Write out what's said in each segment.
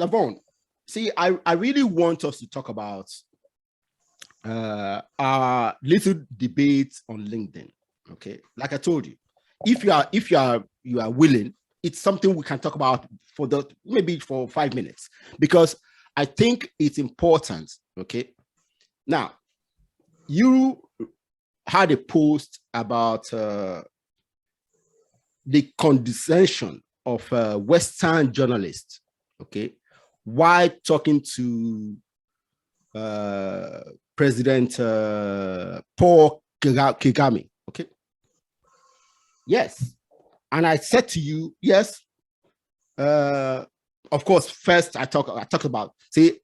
Lavonne, see, I really want us to talk about our little debate on LinkedIn. Okay, like I told you, if you are willing, it's something we can talk about for maybe for 5 minutes, because I think it's important. Okay, now you had a post about the condescension of Western journalists. Okay, while talking to President Paul Kagame. Okay. Yes. And I said to you, yes. Of course, first I talked about, see,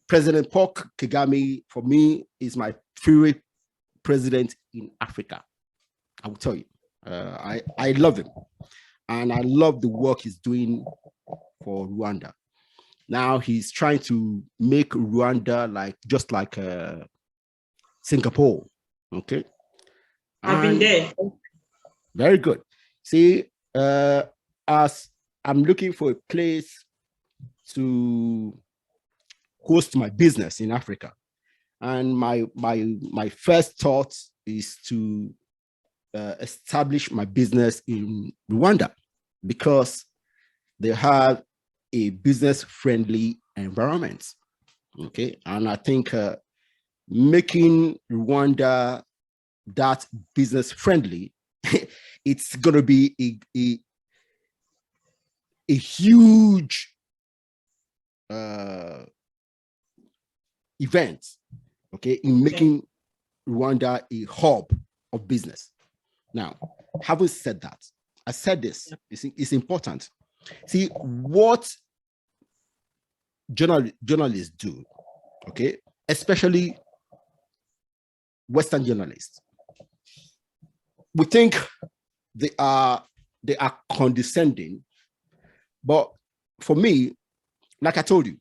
President Paul Kagame for me is my favorite president in Africa. I will tell you, I love him, and I love the work he's doing for Rwanda. Now he's trying to make Rwanda just like Singapore. Okay. I've been there. Very good. See, as I'm looking for a place to host my business in Africa, and my first thought is to establish my business in Rwanda, because they have a business-friendly environment. Okay, and I think making Rwanda that business-friendly, it's going to be a huge event. Okay, in making Rwanda a hub of business. Now, having said that, I said this. It's important. See what journalists do, okay, especially Western journalists. We think they are condescending, but for me, like I told you,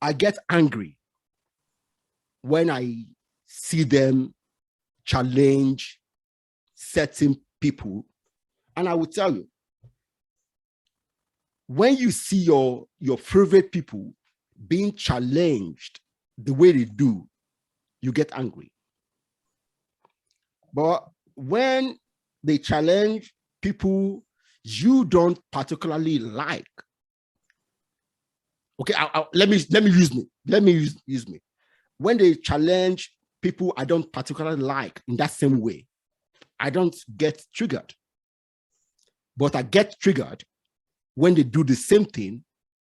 I get angry when I see them challenge certain people, and I will tell you, when you see your favorite people being challenged the way they do, you get angry. But when they challenge people you don't particularly like, okay, let me use me. Let me use me. When they challenge people I don't particularly like in that same way, I don't get triggered. But I get triggered when they do the same thing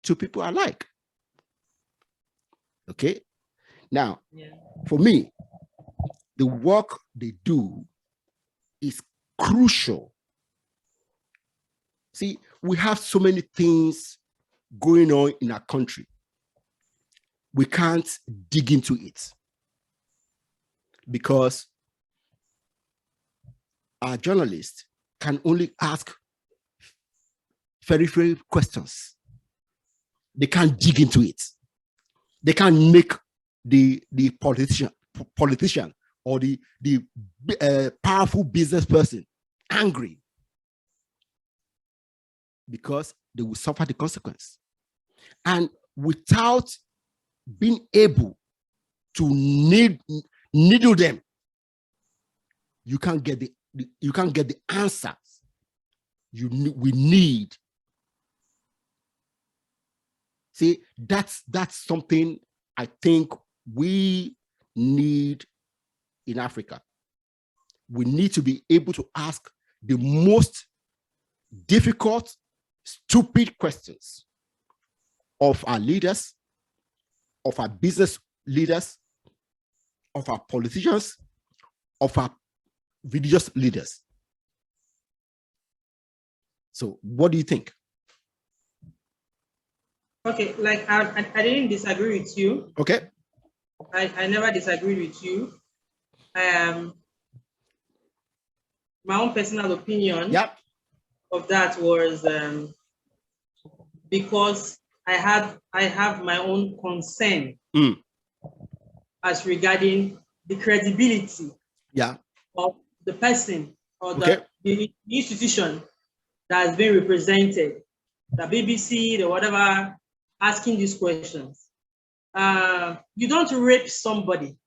to people I like. Okay. Now, for me, the work they do is crucial. See, we have so many things going on in our country. We can't dig into it because our journalists can only ask very questions. They can't dig into it. They can't make the politician or the powerful business person angry, because they will suffer the consequence. And without being able to needle them, you can't get the answers we need. See, that's something I think we need in Africa. We need to be able to ask the most difficult, stupid questions of our leaders, of our business leaders, of our politicians, of our religious leaders. So what do you think? Okay, like I didn't disagree with you. Okay. I never disagreed with you. My own personal opinion of that was because I have my own concern as regarding the credibility of the person or the institution that has been represented. the BBC, the whatever, asking these questions. You don't rape somebody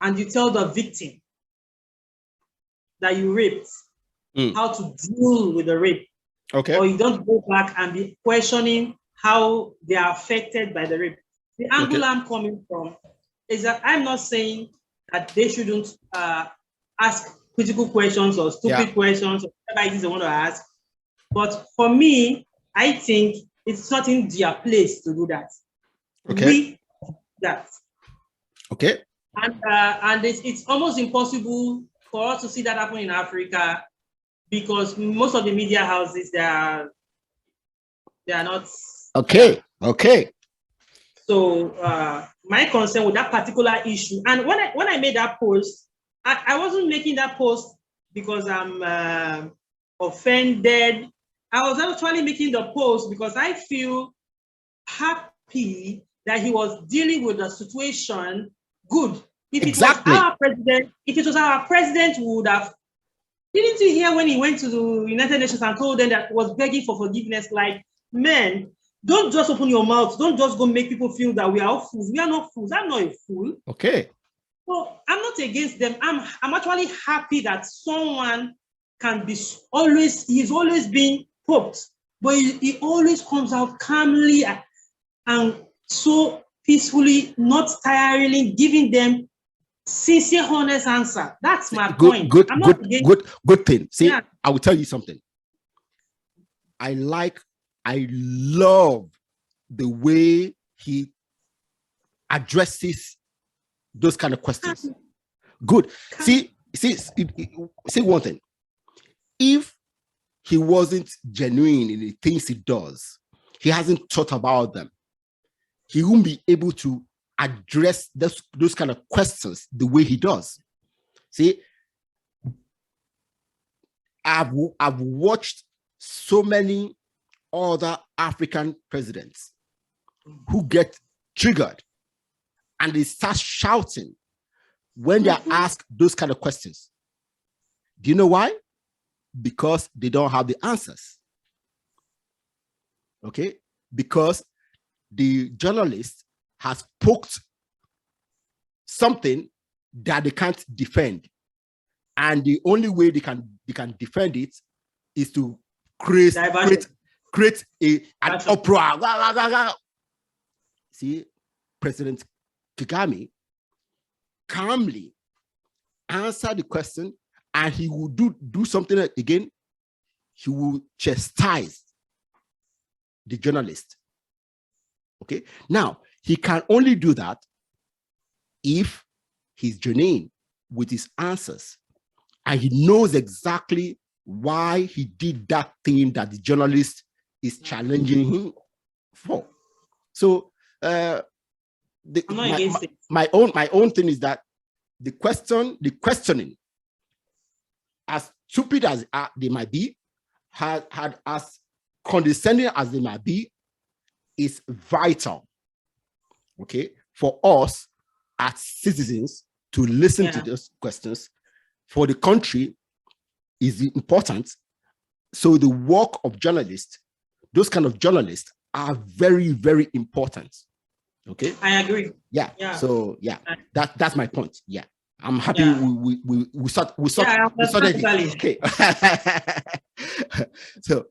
and you tell the victim that you raped how to deal with the rape. Okay. Or you don't go back and be questioning how they are affected by the rape. The angle I'm coming from is that I'm not saying that they shouldn't ask critical questions or stupid questions or whatever it is they want to ask. But for me, I think it's not in their place to do that. Okay. We do that. Okay. And it's almost impossible for us to see that happen in Africa because most of the media houses, they are not. Okay. Okay. So my concern with that particular issue, and when I made that post, I wasn't making that post because I'm offended. I was actually making the post because I feel happy that he was dealing with the situation good. If it was our president, we would have. Didn't you hear when he went to the United Nations and told them that was begging for forgiveness? Like, man, don't just open your mouth. Don't just go make people feel that we are all fools. We are not fools. I'm not a fool. Okay. So I'm not against them. I'm actually happy that someone can be he's always been poked, but he always comes out calmly and so peacefully, not tiringly, giving them sincere, honest answer. That's my point. Good thing. See, I will tell you something. I love the way he addresses those kind of questions. Good. See one thing. If he wasn't genuine in the things he does, he hasn't thought about them, he won't be able to address those kind of questions the way he does. See, I've watched so many other African presidents who get triggered and they start shouting when they are asked those kind of questions. Do you know why? Because they don't have the answers. Okay? Because the journalist has poked something that they can't defend. And the only way they can defend it is to create an uproar. See, President Kagame calmly answer the question, and he will do something again. He will chastise the journalist. Okay, now he can only do that if he's genuine with his answers and he knows exactly why he did that thing that the journalist is challenging him for. So my own thing is that the questioning, as stupid as they might be, as condescending as they might be, is vital, okay, for us as citizens to listen to those questions. For the country is important. So the work of journalists, those kind of journalists, are very, very important. Okay, I agree. Yeah. So that's my point. Yeah, I'm happy we sorted it. Okay. So